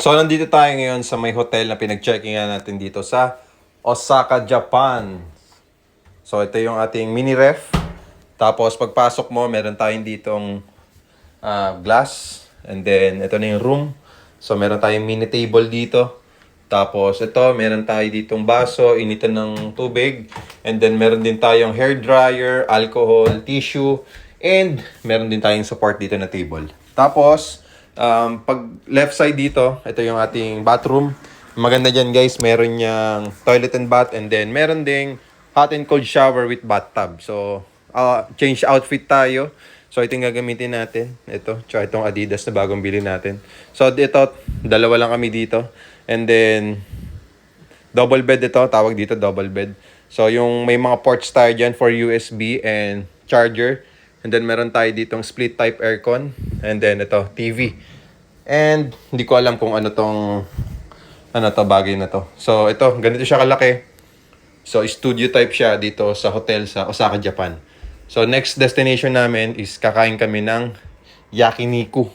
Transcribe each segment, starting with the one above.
So, nandito tayo ngayon sa may hotel na pinag-checkingan natin dito sa Osaka, Japan. So, ito yung ating mini ref. Tapos, pagpasok mo, meron tayong ditong glass. And then, ito na yung room. So, meron tayong mini table dito. Tapos, ito, meron tayo ditong baso, initan ng tubig. And then, meron din tayong hair dryer, alcohol, tissue. And, meron din tayong support dito na table. Tapos, pag left side dito, ito yung ating bathroom. Maganda dyan guys, meron niyang toilet and bath. And then, meron ding hot and cold shower with bathtub. So, change outfit tayo. So, ito yung gagamitin natin. Ito, tsaka itong Adidas na bagong bili natin. So, ito, dalawa lang kami dito. And then, double bed ito. Tawag dito, double bed. So, yung may mga ports tayo dyan for USB and charger. And then, meron tayo ditong split type aircon. And then, ito, TV. And, hindi ko alam kung ano to, bagay na to. So, ito, ganito siya kalaki. So, studio type siya dito sa hotel sa Osaka, Japan. So, next destination namin is kakain kami ng yakiniku.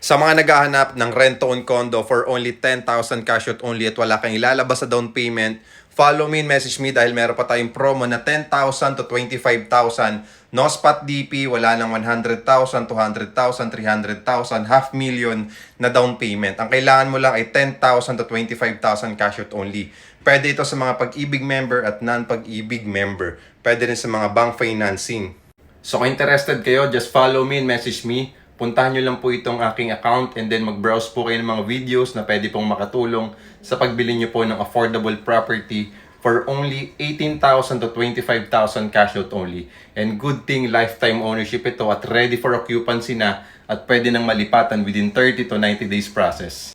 Sa mga naghahanap ng rent-to-own condo for only 10,000 cash out only at wala kang ilalabas sa down payment, follow me and message me dahil meron pa tayong promo na 10,000 to 25,000. No spot DP, wala nang 100,000, 200,000, 300,000, half million na down payment. Ang kailangan mo lang ay 10,000 to 25,000 cash out only. Pwede ito sa mga pag-ibig member at non-pag-ibig member. Pwede rin sa mga bank financing. So kung interested kayo, just follow me and message me. Puntahan nyo lang po itong aking account and then mag-browse po kayo ng mga videos na pwede pong makatulong sa pagbili nyo po ng affordable property for only 18,000 to 25,000 cash out only. And good thing, lifetime ownership ito at ready for occupancy na at pwede nang malipatan within 30 to 90 days process.